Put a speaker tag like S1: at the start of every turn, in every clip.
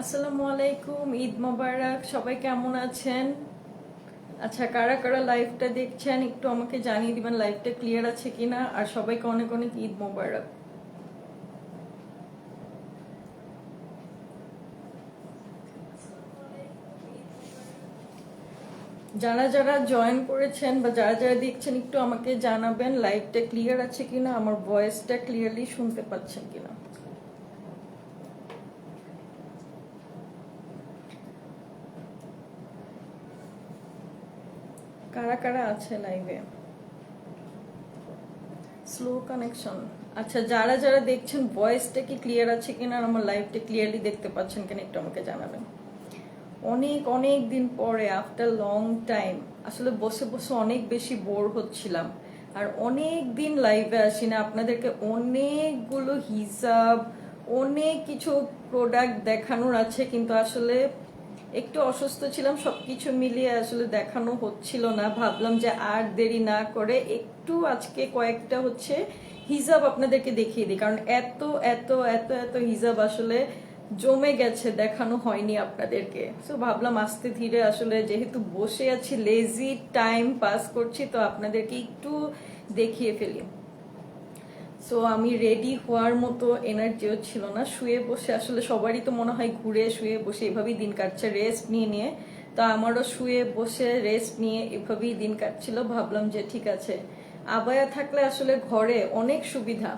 S1: আসসালামু আলাইকুম, ঈদ মোবারক। সবাই কেমন আছেন? আচ্ছা, কারা কারা লাইভটা দেখছেন একটু আমাকে জানিয়ে দিবেন লাইভটা ক্লিয়ার আছে কিনা। আর সবাইকে অনেক অনেক ঈদ মোবারক। যারা যারা জয়েন করেছেন বা যারা যারা দেখছেন একটু আমাকে জানাবেন লাইভটা ক্লিয়ার আছে কিনা, আমার ভয়েসটা ক্লিয়ারলি শুনতে পাচ্ছেন কিনা। কারা কারা আছে লাইভে? Slow connection. আচ্ছা, যারা যারা দেখছেন ভয়েসটা কি ক্লিয়ার আছে কিনা আর আমার লাইভটা ক্লিয়ারলি দেখতে পাচ্ছেন কিনা একটু আমাকে জানাবেন। অনেক অনেক দিন পরে আফটার লং টাইম আসলে বসে বসে অনেক বেশি বোর হচ্ছিলাম। আর অনেক দিন লাইভে আসি না, আপনাদেরকে অনেকগুলো হিসাব অনেক কিছু প্রোডাক্ট দেখানোর আছে, কিন্তু আসলে একটু অসুস্থ ছিলাম, সবকিছু মিলিয়ে আসলে দেখানো হচ্ছিল না। ভাবলাম যে আর দেরি না করে একটু আজকে কয়েকটা হিজাব আপনাদেরকে দেখিয়ে দিই, কারণ এত এত এত এত হিজাব আসলে জমে গেছে, দেখানো হয়নি আপনাদেরকে। সো ভাবলাম আস্তে ধীরে আসলে যেহেতু বসে আছি, লেজি টাইম পাস করছি, তো আপনাদেরকে একটু দেখিয়ে ফেলি। সো আমি রেডি হওয়ার মতো এনার্জিও ছিল না, শুয়ে বসে আসলে সবারই তো মনে হয় ঘুরে শুয়ে বসে এভাবেই দিন কাটছে রেস্ট নিয়ে নিয়ে। তো আমারও শুয়ে বসে রেস্ট নিয়ে এভাবেই দিন কাটছিল। ভাবলাম যে ঠিক আছে, আবায়া থাকলে আসলে ঘরে অনেক সুবিধা।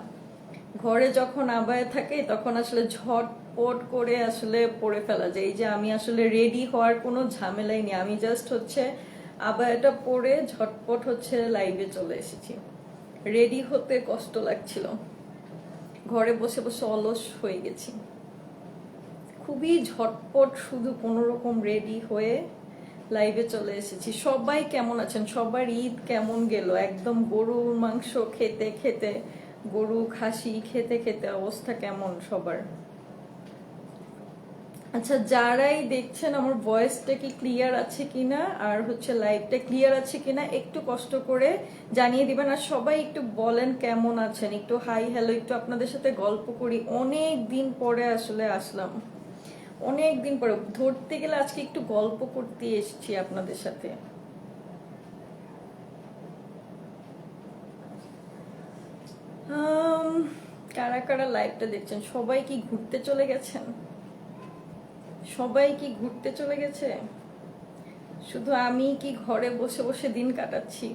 S1: ঘরে যখন আবায়া থাকে তখন আসলে ঝটপট করে আসলে পরে ফেলা যায়। এই যে আমি আসলে রেডি হওয়ার কোনো ঝামেলাই নেই, আমি জাস্ট আবায়াটা পরে ঝটপট লাইভে চলে এসেছি। রেডি হতে কষ্ট লাগছিল, ঘরে বসে বসে অলস হয়ে গেছি। খুবই ঝটপট শুধু কোনো রকম রেডি হয়ে লাইভে চলে এসেছি। সবাই কেমন আছেন? সবার ঈদ কেমন গেল? একদম গরুর মাংস খেতে খেতে, গরু খাসি খেতে খেতে অবস্থা কেমন সবার? আচ্ছা, যারাই দেখছেন আমার ভয়েসটা কি ক্লিয়ার আছে কিনা আর লাইভটা ক্লিয়ার আছে কিনা একটু কষ্ট করে জানিয়ে দিবেন। আর সবাই একটু বলেন কেমন আছেন, একটু হাই হ্যালো, একটু আপনাদের সাথে গল্প করি। অনেক দিন পরে আসলে আসলাম, অনেক দিন পরে ধরতে গেলে আজকে একটু গল্প করতে এসেছি আপনাদের সাথে। কারা কারা লাইভটা দেখছেন? সবাই কি ঘুরতে চলে গেছেন? সবাই কি ঘুরতে চলে গেছে? শুধু আমি কি ঘরে বসে বসে দিন কাটাচ্ছি?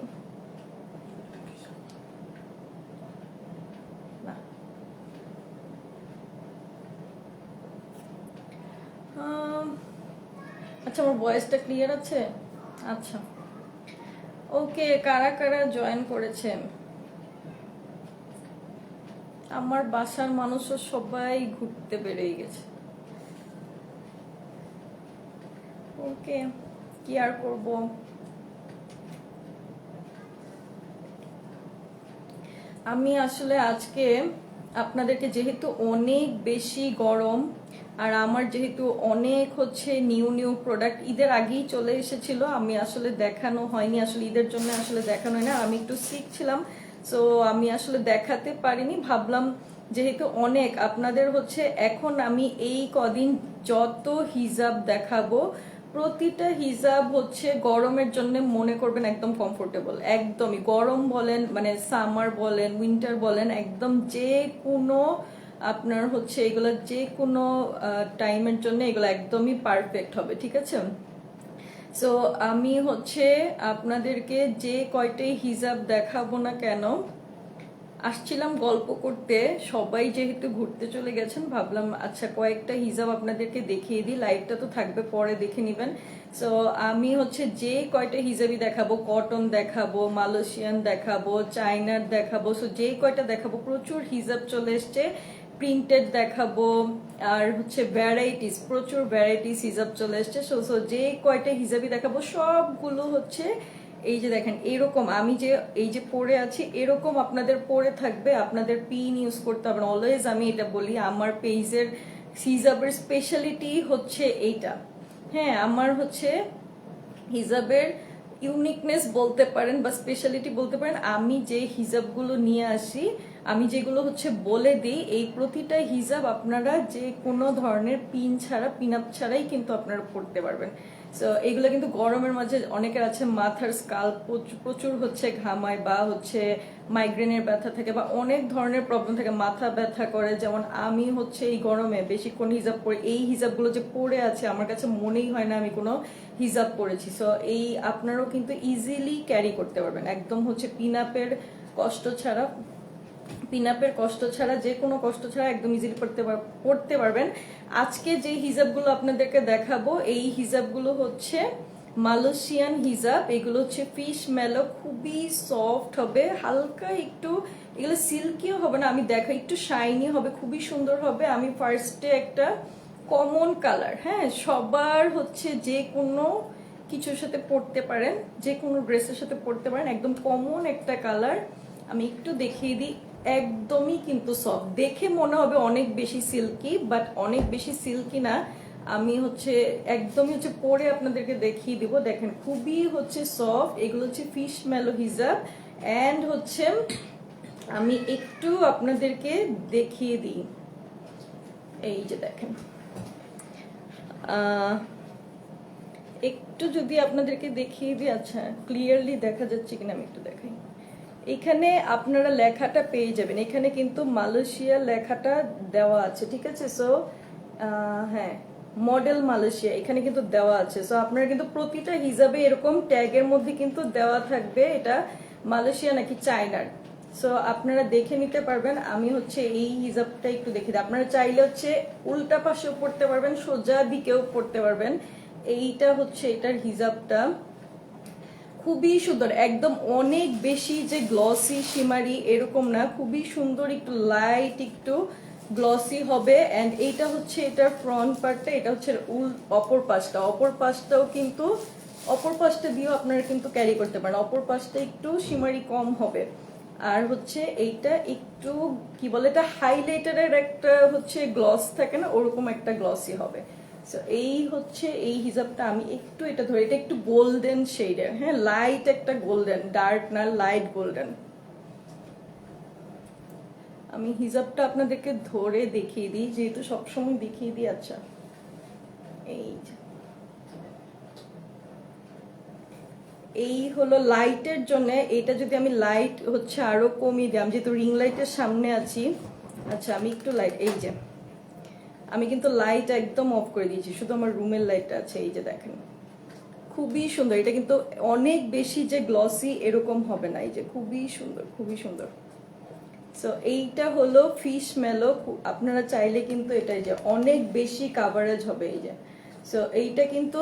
S1: না। আচ্ছা, আমার ভয়েসটা ক্লিয়ার আছে? আচ্ছা, ওকে। কারা কারা জয়েন করেছেন? আমার বাসার মানুষও সবাই ঘুরতে বেরিয়ে গেছে। ওকে, কি আর করব। আমি আসলে আজকে আপনাদেরকে, যেহেতু অনেক বেশি গরম আর আমার যেহেতু অনেক নিউ নিউ প্রোডাক্ট ঈদের আগেই চলে এসেছিল, আমি আসলে দেখানো হয়নি, আসলে ঈদের জন্য আসলে দেখানো হয় না, আমি একটু সিক ছিলাম। সো আমি আসলে দেখাতে পারিনি। ভাবলাম যেহেতু অনেক আপনাদের এখন আমি এই কদিন যত হিজাব দেখাবো, প্রতিটা হিজাব গরমের জন্য মনে করবেন একদম কমফোর্টেবল। একদমই গরম বলেন, মানে সামার বলেন, উইন্টার বলেন, একদম যে কোনো আপনার এগুলো যে কোনো টাইমের জন্য এগুলো একদমই পারফেক্ট হবে, ঠিক আছে। সো আমি আপনাদেরকে যে কয়টাই হিজাব দেখাবো না কেন, আসছিলাম গল্প করতে, সবাই যেহেতু ঘুরতে চলে গেছেন ভাবলাম আচ্ছা কয়েকটা হিজাব আপনাদেরকে দেখিয়ে দিই। লাইভটা তো থাকবে, পরে দেখে নিবেন। সো আমি যে কয়টা হিজাবই দেখাবো, কটন দেখাবো, মালয়েশিয়ান দেখাবো, চাইনার দেখাবো, সো যে কয়টা দেখাবো প্রচুর হিজাব চলে এসছে। প্রিন্টেড দেখাবো, আর ভ্যারাইটিস, প্রচুর ভ্যারাইটিস হিজাব চলে এসছে। সো সো যে কয়টা হিজাবই দেখাবো সবগুলো এই যে দেখেন এরকম, আমি যে এই যে পরে আছি এরকম আপনাদের পরে থাকবে, আপনাদের পিন ইউজ করতে হবে না। অলওয়েজ আমি এটা বলি, আমার পেজের হিজাবের স্পেশালিটি এইটা। হ্যাঁ, আমার হিজাবের ইউনিকনেস বলতে পারেন বা স্পেশালিটি বলতে পারেন, আমি যে হিজাবগুলো নিয়ে আসি, আমি যেগুলো হচ্ছে বলে দিই, এই প্রতিটা হিজাব আপনারা যে কোনো ধরনের পিন ছাড়া, পিন আপ ছাড়াই কিন্তু আপনারা পড়তে পারবেন। সো এগুলো কিন্তু গরমের মাঝে অনেকের আছে মাথার স্কাল্প প্রচুর হচ্ছে ঘামায়, বা হচ্ছে মাইগ্রেনের ব্যথা থাকে, বা অনেক ধরনের প্রবলেম থাকে, মাথা ব্যথা করে। যেমন আমি হচ্ছে এই গরমে বেশিক্ষণ হিজাব পরে, এই হিজাবগুলো যে পরে আছে আমার কাছে মনেই হয় না আমি কোনো হিজাব পরেছি। সো এই আপনারাও কিন্তু ইজিলি ক্যারি করতে পারবেন, একদম হচ্ছে পিন আপের কষ্ট ছাড়া, যে কোনো কষ্ট ছাড়া একদম ইজিলি পড়তে পারবেন। আজকে যে হিজাবগুলো আপনাদেরকে দেখাবো, এই হিজাবগুলো হচ্ছে মালয়েশিয়ান হিজাব। এগুলো হচ্ছে ফিশ মেলো, খুবই সফট হবে, হালকা একটু, এগুলো সিল্কিও হবে না, আমি দেখা একটু শাইনি হবে, খুবই সুন্দর হবে। আমি ফার্স্টে একটা কমন কালার, হ্যাঁ, সবার হচ্ছে যে কোনো কিছুর সাথে পরতে পারেন, যে কোনো ড্রেসের সাথে পরতে পারেন, একদম কমন একটা কালার আমি একটু দেখিয়ে দিই। একদমই কিন্তু সফট, দেখে মনে হবে অনেক বেশি সিল্কি, বাট অনেক বেশি সিল্কি না। আমি হচ্ছে একদমই হচ্ছে পরে আপনাদেরকে দেখিয়ে দিব। দেখেন খুবই হচ্ছে সফট, এগুলো হচ্ছে ফিশ মেলো হিজাব। অ্যান্ড হচ্ছে আমি একটু আপনাদেরকে দেখিয়ে দিই, এই যে দেখেন, একটু যদি আপনাদেরকে দেখিয়ে দিই, আচ্ছা ক্লিয়ারলি দেখা যাচ্ছে কিনা আমি একটু দেখাই। এখানে আপনারা লেখাটা পেয়ে যাবেন, এখানে কিন্তু মালয়েশিয়া লেখাটা দেওয়া আছে, ঠিক আছে। সো হ্যাঁ, মডেল মালয়েশিয়া এখানে কিন্তু দেওয়া আছে। সো আপনারা কিন্তু প্রতিটা হিসাবে এরকম ট্যাগের মধ্যে কিন্তু দেওয়া থাকবে এটা মালয়েশিয়া নাকি চায়নার। সো আপনারা দেখে নিতে পারবেন। আমি হচ্ছে এই হিজাবটা একটু দেখে দিই, আপনারা চাইলে হচ্ছে উল্টা পাশেও পড়তে পারবেন, সোজা দিকেও পড়তে পারবেন। এইটা হচ্ছে এটার হিজাবটা, খুবই সুন্দর, একদম অনেক বেশি যে গ্লসি শিমারি এরকম না, খুবই সুন্দর, একটু লাইট একটু গ্লসি হবে। এন্ড এইটা হচ্ছে এটার ফ্রন্ট পার্টটা, এটা হচ্ছে অপর পাশটাও কিন্তু অপর পাশটা দিয়েও আপনারা কিন্তু ক্যারি করতে পারেন, অপর পাশটা একটু শিমারি কম হবে। আর হচ্ছে এইটা একটু কি বলে, এটা হাইলাইটারের একটা হচ্ছে গ্লস থাকে না, ওরকম একটা গ্লসি হবে। এই হচ্ছে এই হিজাবটা, আমি একটু এটা ধরে, এটা একটু গোল্ডেন শেডের, হ্যাঁ, লাইট একটা গোল্ডেন, ডার্ক না, লাইট গোল্ডেন। আমি হিজাবটা আপনাদেরকে ধরে দেখিয়ে দিই, যেহেতু সবসময় দেখিয়ে দিই। আচ্ছা, এই হলো লাইটের জন্য, এটা যদি আমি লাইট হচ্ছে আরো কমিয়ে দিই, আমি যেহেতু রিং লাইটের সামনে আছি। আচ্ছা আমি একটু লাইট, এই যে আমি কিন্তু লাইট একদম অফ করে দিয়েছি, শুধু আমার রুমের লাইটটা আছে। এই যে দেখেন খুবই সুন্দর, এটা কিন্তু অনেক বেশি যে গ্লসি এরকম হবে না, এই যে খুবই সুন্দর, খুবই সুন্দর। সো এইটা হলো ফিশ মেলো, আপনারা চাইলে কিন্তু এটা যে অনেক বেশি কাভারেজ হবে, এই যে। সো এইটা কিন্তু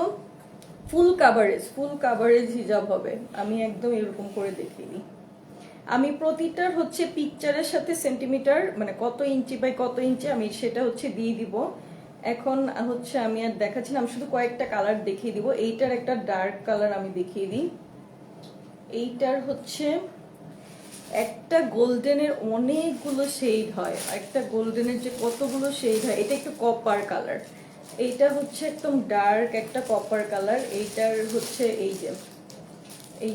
S1: ফুল কাভারেজ হিজাব হবে। আমি একদম এরকম করে দেখিয়ে দিই, আমি প্রতিটার হচ্ছে পিকচারের সাথে সেন্টিমিটার, মানে কত ইঞ্চি বাই কত ইঞ্চি, আমি সেটা হচ্ছে দিয়ে দিব। এখন হচ্ছে আমি আর দেখাচ্ছি না, আমি শুধু কয়েকটা কালার দেখিয়ে দিব। এইটার একটা ডার্ক কালার আমি দেখিয়ে দিই, এইটার হচ্ছে একটা গোল্ডেনের অনেকগুলো শেড হয়, একটা গোল্ডেনের যে কতগুলো শেড হয়, এটা একটু কপার কালার, এইটা হচ্ছে একদম ডার্ক একটা কপার কালার। এইটার হচ্ছে এই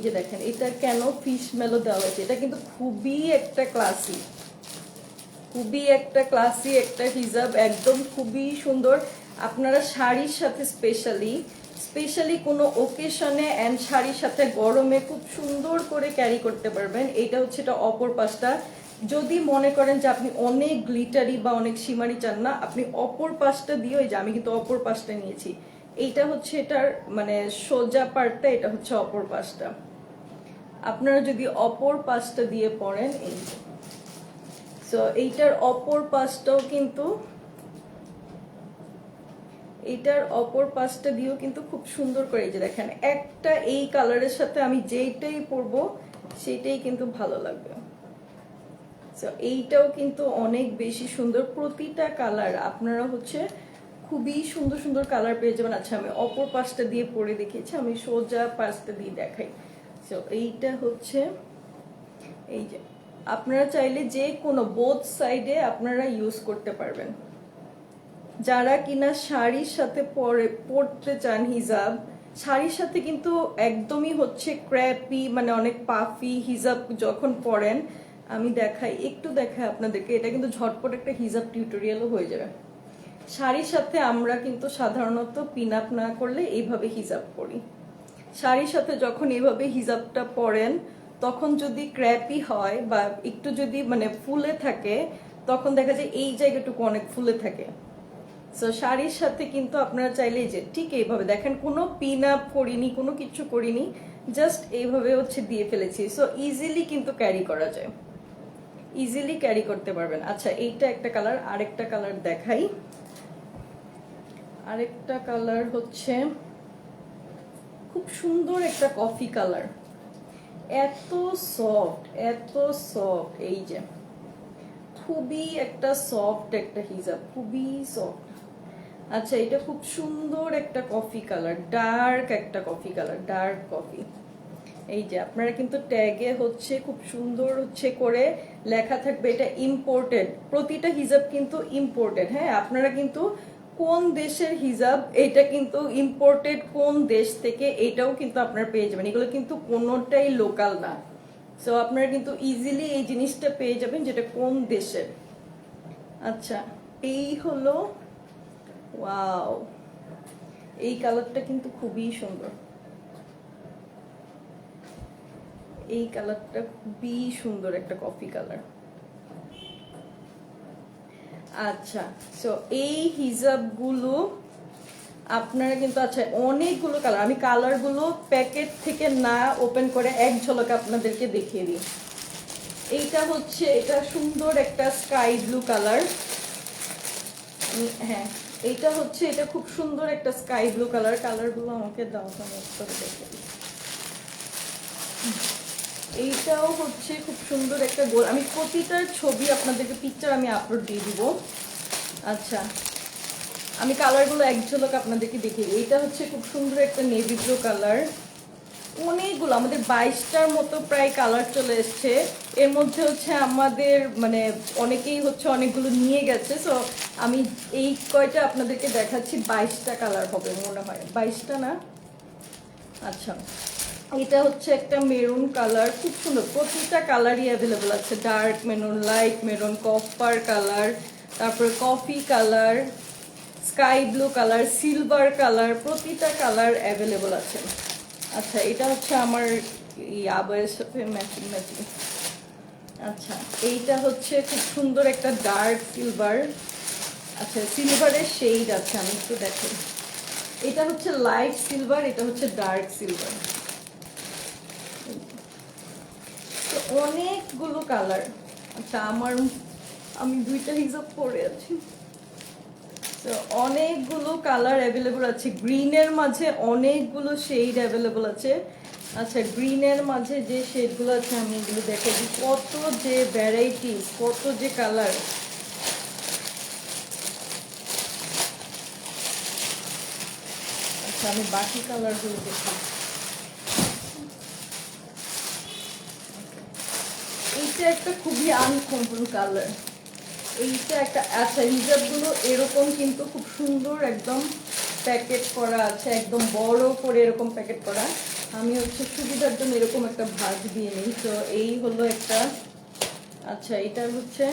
S1: যে দেখেন, এটা কেন ফিশ মেলো দেওয়া হয়েছে, এটা কিন্তু খুবই একটা ক্লাসি একটা হিজাব, একদম খুবই সুন্দর। আপনারা শাড়ির সাথে স্পেশালি কোনো ওকেশনে এন্ড শাড়ির সাথে গরমে খুব সুন্দর করে ক্যারি করতে পারবেন। এইটা হচ্ছে এটা অপর পাশটা, যদি মনে করেন যে আপনি অনেক গ্লিটারি বা অনেক শিমারি চান না, আপনি অপর পাশটা দিয়ে, ওই যে আমি কিন্তু অপর পাশটা নিয়েছি, এইটা হচ্ছে এটার মানে সোজা পার্টটা, এটা হচ্ছে অপর পাশটা। আপনারা যদি অপর পাশটা দিয়ে পড়েন, এই সো এইটার অপর পাশটাও কিন্তু, এটার অপর পাশটা দিয়েও কিন্তু খুব সুন্দর করে, এই যে দেখেন একটা এই কালারের সাথে আমি যেইটাই পরবো সেটাই কিন্তু ভালো লাগবে। সো এইটাও কিন্তু অনেক বেশি সুন্দর, প্রতিটা কালার আপনারা হচ্ছে খুবই সুন্দর সুন্দর কালার পেয়ে যাবেন। আচ্ছা আমি অপর পাশটা দিয়ে পরে দেখিয়েছি, আমি সোজা পাশটা দিয়ে দেখাই। সো এইটা হচ্ছে এই যে, আপনারা চাইলে যে কোনো বোথ সাইডে আপনারা ইউজ করতে পারবেন। যারা কিনা শাড়ির সাথে পরতে চান হিজাব, শাড়ির সাথে কিন্তু একদমই হচ্ছে ক্র্যাপি, মানে অনেক পাফি হিজাব যখন পরেন, আমি একটু দেখাই আপনাদেরকে, এটা কিন্তু ঝটপট একটা হিজাব টিউটোরিয়ালও হয়ে যাবে। শাড়ির সাথে আমরা কিন্তু সাধারণত পিন আপ না করলে এইভাবে হিজাব পরি। শাড়ির সাথে যখন এইভাবে হিজাবটা পরেন, তখন যদি ক্র্যাপি হয় বা একটু যদি মানে ফুলে থাকে, তখন দেখা যায় এই জায়গাটুকু অনেক ফুলে থাকে। সো শাড়ির সাথে কিন্তু আপনারা চাইলে যে ঠিক এইভাবে দেখেন, কোনো পিন আপ করিনি, কোনো কিছু করিনি, জাস্ট এইভাবে হচ্ছে দিয়ে ফেলেছি। সো ইজিলি কিন্তু ক্যারি করা যায়, ইজিলি ক্যারি করতে পারবেন। আচ্ছা, এইটা একটা কালার, আরেকটা কালার দেখাই। আরেকটা কালার হচ্ছে খুব সুন্দর একটা কফি কালার, এত সফট, এত সফট, এই যে খুবই একটা সফট একটা হিজাব, খুবই সফট। আচ্ছা, এটা খুব সুন্দর একটা কফি কালার, ডার্ক একটা কফি কালার, ডার্ক কফি। এই যে আপনারা কিন্তু ট্যাগে হচ্ছে খুব সুন্দর হচ্ছে করে লেখা থাকবে এটা ইম্পোর্টেড, প্রতিটা হিজাব কিন্তু ইম্পোর্টেড। হ্যাঁ, আপনারা কিন্তু কোন দেশের হিজাব, এটা কিন্তু ইম্পোর্টেড কোন দেশ থেকে, এটাও কিন্তু আপনারা পেয়ে যাবেন। এগুলো কিন্তু কোনোটাই লোকাল না। সো আপনারা কিন্তু ইজিলি এই জিনিসটা পেয়ে যাবেন যেটা কোন দেশের। আচ্ছা, এই হলো, ওয়াও, এই কালারটা কিন্তু খুবই সুন্দর, এই কালারটা খুবই সুন্দর একটা কফি কালার। আচ্ছা, সো এই হিজাবগুলো আপনারা কিন্তু, আচ্ছা অনেকগুলো কালার, আমি কালারগুলো প্যাকেট থেকে না ওপেন করে এক ঝলকে আপনাদেরকে দেখিয়ে দিই। এইটা হচ্ছে, এটা সুন্দর একটা স্কাই ব্লু কালার। হ্যাঁ, এইটা হচ্ছে, এটা খুব সুন্দর একটা স্কাই ব্লু কালার। কালারগুলো আমাকে দাও, আমি করে দেখে দিই। এইটাও হচ্ছে খুব সুন্দর একটা গোল, আমি প্রতিটার ছবি আপনাদেরকে পিকচার আমি আপলোড দিয়ে দিব। আচ্ছা, আমি কালারগুলো এক ঝলক আপনাদেরকে দেখিয়ে দিই। এইটা হচ্ছে খুব সুন্দর একটা নেভি ব্লু কালার। অনেকগুলো, আমাদের 22টার মতো প্রায় কালার চলে এসছে। এর মধ্যে হচ্ছে আমাদের মানে অনেকেই হচ্ছে অনেকগুলো নিয়ে গেছে। সো আমি এই কয়টা আপনাদেরকে দেখাচ্ছি। 22টা কালার হবে মনে হয়, 22টা না। আচ্ছা, এটা হচ্ছে একটা মেরুন কালার, খুব সুন্দর, প্রতিটা কালারই অ্যাভেলেবল আছে। Dark maroon, light maroon, copper colour, তারপরে coffee colour, sky blue colour, silver colour, প্রতিটা কালার অ্যাভেলেবল আছে। আচ্ছা, এটা হচ্ছে আমার আবায়ের সাথে ম্যাচিং ম্যাচিং। আচ্ছা, এইটা হচ্ছে খুব সুন্দর একটা ডার্ক সিলভার। আচ্ছা, সিলভারের শেড আছে, আমি একটু দেখি। এটা হচ্ছে লাইট সিলভার, এটা হচ্ছে ডার্ক সিলভার। তো অনেকগুলো কালার। আচ্ছা, আমি দুইটা হিসাব পরে আছি। তো অনেকগুলো কালার অ্যাভেলেবল আছে। গ্রিনের মাঝে অনেকগুলো শেড অ্যাভেলেবল আছে। আচ্ছা, গ্রিনের মাঝে যে শেডগুলো আছে আমি এগুলো দেখে দিই, কত যে ভ্যারাইটিস, কত যে কালার। আচ্ছা, আমি বাকি কালারগুলো দেখি। এইটা একটা খুবই আনকমন কালার, এইটা একটা। আচ্ছা, হিজাবগুলো এরকম কিন্তু খুব সুন্দর একদম প্যাকেট করা আছে, একদম বড় করে এরকম প্যাকেট করা। আমি হচ্ছে সুবিধার জন্য এরকম একটা ভাঁজ দিয়ে নিই। তো এই হলো একটা। আচ্ছা, এটা হচ্ছে,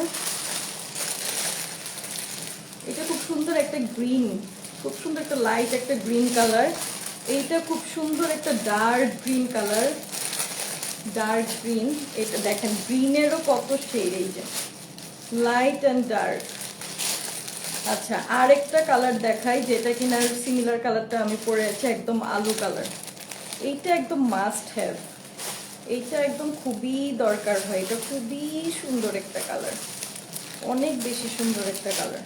S1: এটা খুব সুন্দর একটা গ্রিন, খুব সুন্দর একটা লাইট একটা গ্রিন কালার। এইটা খুব সুন্দর একটা dark green colour, dark green. এটা দেখেন গ্রিনেরও কত শেড, এই যে লাইট অ্যান্ড ডার্ক। আচ্ছা, আরেকটা কালার দেখাই, যেটা কিনা সিমিলার কালারটা আমি পরে আছি, একদম আলু কালার। এইটা একদম মাস্ট হ্যাভ, এইটা একদম খুবই দরকার হয়। এটা খুবই সুন্দর একটা কালার, অনেক বেশি সুন্দর একটা কালার,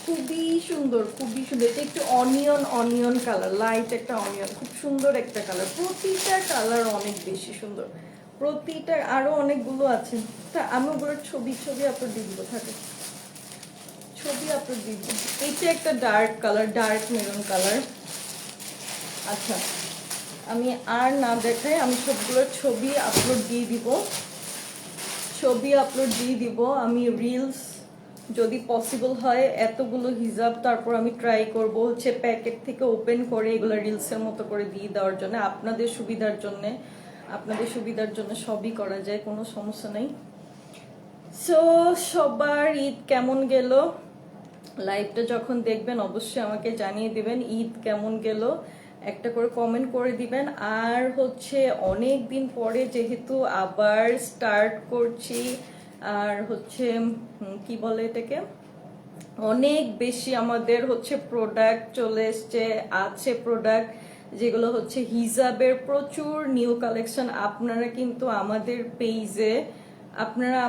S1: খুবই সুন্দর, খুবই সুন্দর। এটা একটু অনিয়ন কালার, লাইট একটা অনিয়ন, খুব সুন্দর একটা কালার। প্রতিটা কালার অনেক বেশি সুন্দর, প্রতিটা। আরো অনেকগুলো আছে, তা আমি ওগুলোর ছবি আপলোড দিয়ে দিব, থাকে ছবি আপলোড দিয়ে দিব। এইটা একটা dark colour, dark maroon colour. আচ্ছা, আমি আর না দেখাই, আমি সবগুলোর ছবি আপলোড দিয়ে দিব, ছবি আপলোড দিয়ে দিব। আমি রিলস যদি পসিবল হয় এতগুলো হিজাব তারপর আমি ট্রাই করব হচ্ছে প্যাকেট থেকে ওপেন করে এগুলো রিলসের মতো করে দিয়ে দেওয়ার জন্য, আপনাদের সুবিধার জন্য সবই করা যায়, কোনো সমস্যা নেই। সো সবার ঈদ কেমন গেল, লাইভটা যখন দেখবেন অবশ্যই আমাকে জানিয়ে দিবেন ঈদ কেমন গেল, একটা করে কমেন্ট করে দিবেন। আর হচ্ছে অনেক দিন পরে যেহেতু আবার স্টার্ট করছি, আর হচ্ছে কি বলে এটাকে, অনেক বেশি আমাদের হচ্ছে প্রোডাক্ট চলে এসছে, আছে প্রোডাক্ট যেগুলো হচ্ছে হিজাবের প্রচুর নিউ কালেকশন। আপনারা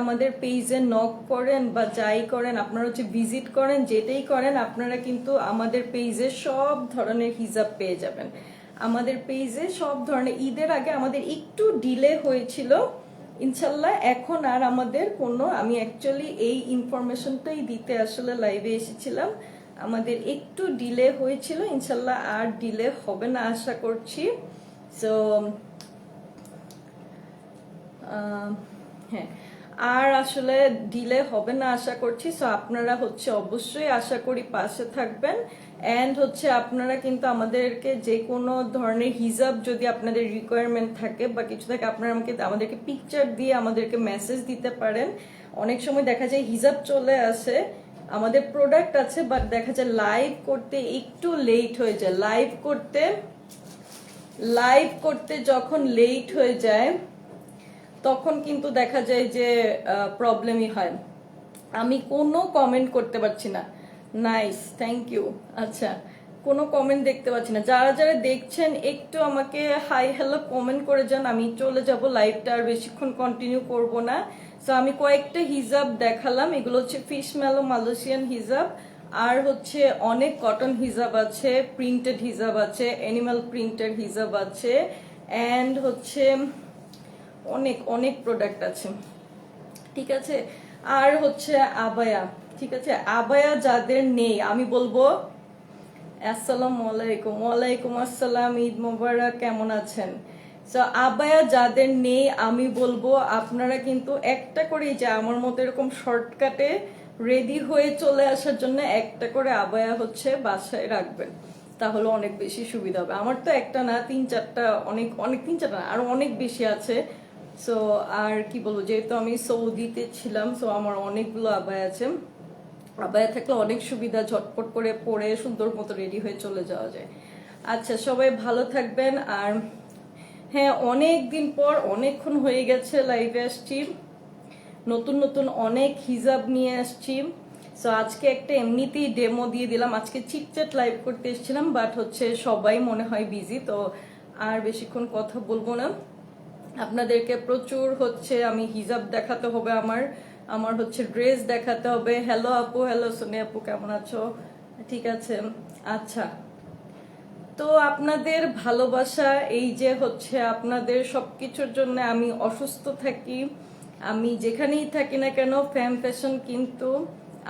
S1: আমাদের পেজে নক করেন বা যাই করেন, আপনারা হচ্ছে ভিজিট করেন, যেটাই করেন আপনারা কিন্তু আমাদের পেজে সব ধরনের হিজাব পেয়ে যাবেন। আমাদের পেজে সব ধরনের, ঈদের আগে আমাদের একটু ডিলে হয়েছিল, ইনশাল্লাহ এখন আর আমাদের কোনো, আমি অ্যাকচুয়ালি এই ইনফরমেশনটাই দিতে আসলে লাইভে এসেছিলাম, আমাদের একটু ডিলে হয়েছিল, ইনশাল্লাহ আর ডিলে হবে না আশা করছি। সো হ্যাঁ, আর আসলে ডিলে হবে না আশা করছি। সো আপনারা হচ্ছে অবশ্যই আশা করি পাশে থাকবেন। অ্যান্ড হচ্ছে আপনারা কিন্তু আমাদেরকে যে কোনো ধরনের হিজাব যদি আপনাদের রিকোয়ারমেন্ট থাকে বা কিছু থাকে, আপনারা আমাদেরকে পিকচার দিয়ে আমাদেরকে মেসেজ দিতে পারেন। অনেক সময় দেখা যায় হিজাব চলে আসে, আমাদের প্রোডাক্ট আছে, বাট দেখা যায় লাইভ করতে একটু লেট হয়ে যায়। লাইভ করতে যখন লেট হয়ে যায় তখন কিন্তু দেখা যায় যে প্রবলেমই হয়। আমি কোনো কমেন্ট করতে পারছি না। Nice, thank you. আচ্ছা, কোনো কমেন্ট দেখতে পাচ্ছি না। যারা যারা দেখছেন একটু আমাকে হাই হ্যালো কমেন্ট করে যান, আমি চলে যাব, লাইভটা আর বেশিক্ষণ কন্টিনিউ করব না। সো আমি কয়েকটা হিজাব দেখালাম, এগুলো হচ্ছে ফিশ মেলো মালয়েশিয়ান হিজাব, আর হচ্ছে অনেক কটন হিজাব আছে, প্রিন্টেড হিজাব আছে, অ্যানিমাল প্রিন্টেড হিজাব আছে, অ্যান্ড হচ্ছে অনেক অনেক প্রোডাক্ট আছে, ঠিক আছে। আর হচ্ছে আবায়া, ঠিক আছে। আবায়া যাদের নেই আমি বলবো আসসালামু আলাইকুম। ওয়ালাইকুম আসসালাম, ঈদ মোবারক, কেমন আছেন? সো আবায়া যাদের নেই আমি বলবো আপনারা কিন্তু একটা করে, যে আমার মতো এরকম শর্টকাটে রেডি হয়ে চলে আসার জন্য একটা করে আবায়া হচ্ছে বাসায় রাখবেন, তাহলে অনেক বেশি সুবিধা হবে। আমার তো একটা না, তিন চারটা, অনেক অনেক, তিন চারটা না, আরো অনেক বেশি আছে। সো আর কি বলবো, যেহেতু আমি সৌদিতে ছিলাম, সো আমার অনেকগুলো আবায়া আছে। আবায়া থাকলে অনেক সুবিধা, ঝটপট করে পরে সুন্দর মতো রেডি হয়ে চলে যাওয়া যায়। আচ্ছা, সবাই ভালো থাকবেন। আর হ্যাঁ, অনেক দিন পর, অনেকক্ষণ হয়ে গেছে লাইভে আসছি, নতুন নতুন অনেক হিজাব নিয়ে আসছি। সো আজকে একটা এমনিতেই ডেমো দিয়ে দিলাম, আজকে চিটচ্যাট লাইভ করতে এসেছিলাম, বাট হচ্ছে সবাই মনে হয় বিজি, তো আর বেশিক্ষণ কথা বলবো না। আপনাদেরকে প্রচুর হচ্ছে আমি হিজাব দেখাতে হবে, আমার হচ্ছে ড্রেস দেখাতে হবে। হ্যালো আপু, হ্যালো সোনিয়া আপু, কেমন আছো? ঠিক আছে। আচ্ছা, তো আপনাদের ভালোবাসা, এই যে হচ্ছে আপনাদের সবকিছুর জন্য আমি অসুস্থ থাকি, আমি যেখানেই থাকি না কেন, ফ্যাম ফ্যাশন কিন্তু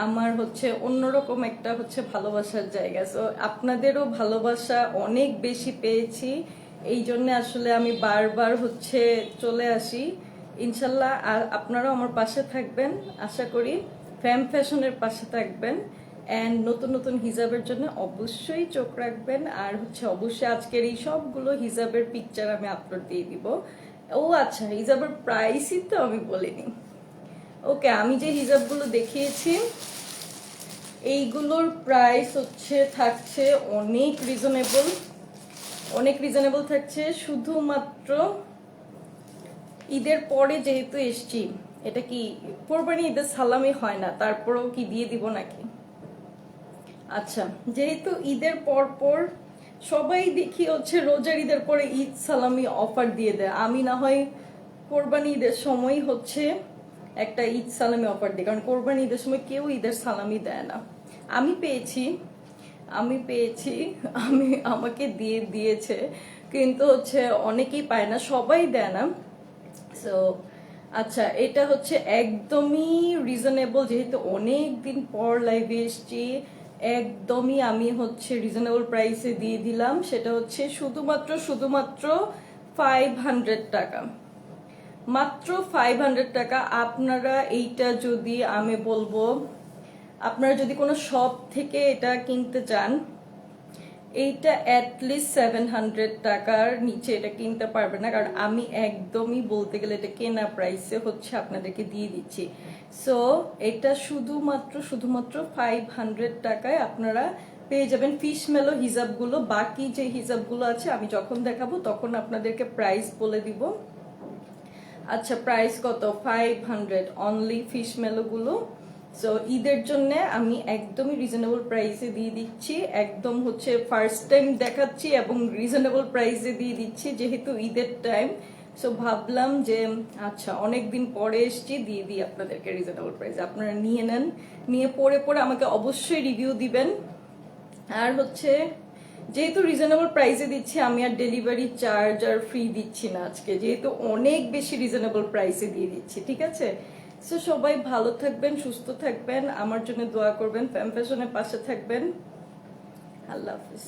S1: আমার হচ্ছে অন্যরকম একটা হচ্ছে ভালোবাসার জায়গা। সো আপনাদেরও ভালোবাসা অনেক বেশি পেয়েছি, এই জন্য আসলে আমি বারবার হচ্ছে চলে আসি। ইনশাল্লাহ আপনারাও আমার পাশে থাকবেন আশা করি, ফ্যাম ফ্যাশনের পাশে থাকবেন, অ্যান্ড নতুন নতুন হিজাবের জন্য অবশ্যই চোখ রাখবেন। আর হচ্ছে অবশ্যই আজকের এই সবগুলো হিজাবের পিকচার আমি আপলোড দিয়ে দিব। ও আচ্ছা, হিজাবের প্রাইসই তো আমি বলিনি। ওকে, আমি যে হিজাবগুলো দেখিয়েছি এইগুলোর প্রাইস হচ্ছে থাকছে অনেক রিজনেবল থাকছে। শুধুমাত্র ঈদের পরে যেহেতু এসছি, এটা কি কোরবানি ঈদের সালামি হয় না, তারপরেও কি দিয়ে দিব নাকি? আচ্ছা, যেহেতু ঈদের পর সবাই দেখি হচ্ছে রোজার ঈদের পরে ঈদ সালামি অফার দিয়ে দেয়, আমি না হয় কোরবানি ঈদের সময় হচ্ছে একটা ঈদ সালামি অফার দিই, কারণ কোরবানি ঈদের সময় কেউ ঈদের সালামি দেয় না। আমি পেয়েছি, আমাকে দিয়েছে, কিন্তু হচ্ছে অনেকেই পায় না, সবাই দেয় না। সো আচ্ছা, এটা হচ্ছে একদমই রিজনেবল, যেহেতু অনেক দিন পর লাইভে এসছি, একদমই আমি হচ্ছে রিজনেবল প্রাইসে দিয়ে দিলাম। সেটা হচ্ছে শুধুমাত্র 500 টাকা, মাত্র 500 টাকা। আপনারা এইটা যদি আমি বলবো আপনারা যদি কোনো শপ থেকে এটা কিনতে চান, এইটা অ্যাটলিস্ট 700 টাকার নিচে এটা কিনতে পারবেন না, কারণ আমি একদমই বলতে গেলে এটা কেনা প্রাইসে হচ্ছে আপনাদেরকে দিয়ে দিচ্ছি। সো এটা শুধুমাত্র 500 টাকায় আপনারা পেয়ে যাবেন ফিশ মেলো হিজাবগুলো। বাকি যে হিজাবগুলো আছে আমি যখন দেখাবো তখন আপনাদেরকে প্রাইস বলে দিব। আচ্ছা, প্রাইস কত? 500 অনলি ফিশ মেলোগুলো। সো ঈদের জন্য আমি একদমই রিজনেবল প্রাইসে দিয়ে দিচ্ছি, একদম হচ্ছে ফার্স্ট টাইম দেখাচ্ছি এবং রিজনেবল প্রাইসে দিয়ে দিচ্ছি যেহেতু ঈদের টাইম। সো ভাবলাম যে আচ্ছা অনেকদিন পরে এসছি, দিয়ে দিই আপনাদেরকে রিজনেবল প্রাইসে, আপনারা নিয়ে নেন, নিয়ে পরে আমাকে অবশ্যই রিভিউ দিবেন। আর হচ্ছে যেহেতু রিজনেবল প্রাইসে দিচ্ছি, আমি আর ডেলিভারি চার্জ আর ফ্রি দিচ্ছি না আজকে, যেহেতু অনেক বেশি রিজনেবল প্রাইসে দিয়ে দিচ্ছি, ঠিক আছে? সো সবাই ভালো থাকবেন, সুস্থ থাকবেন, আমার জন্য দোয়া করবেন, ফ্যাম ফ্যাশনের পাশে থাকবেন। আল্লাহ হাফিজ।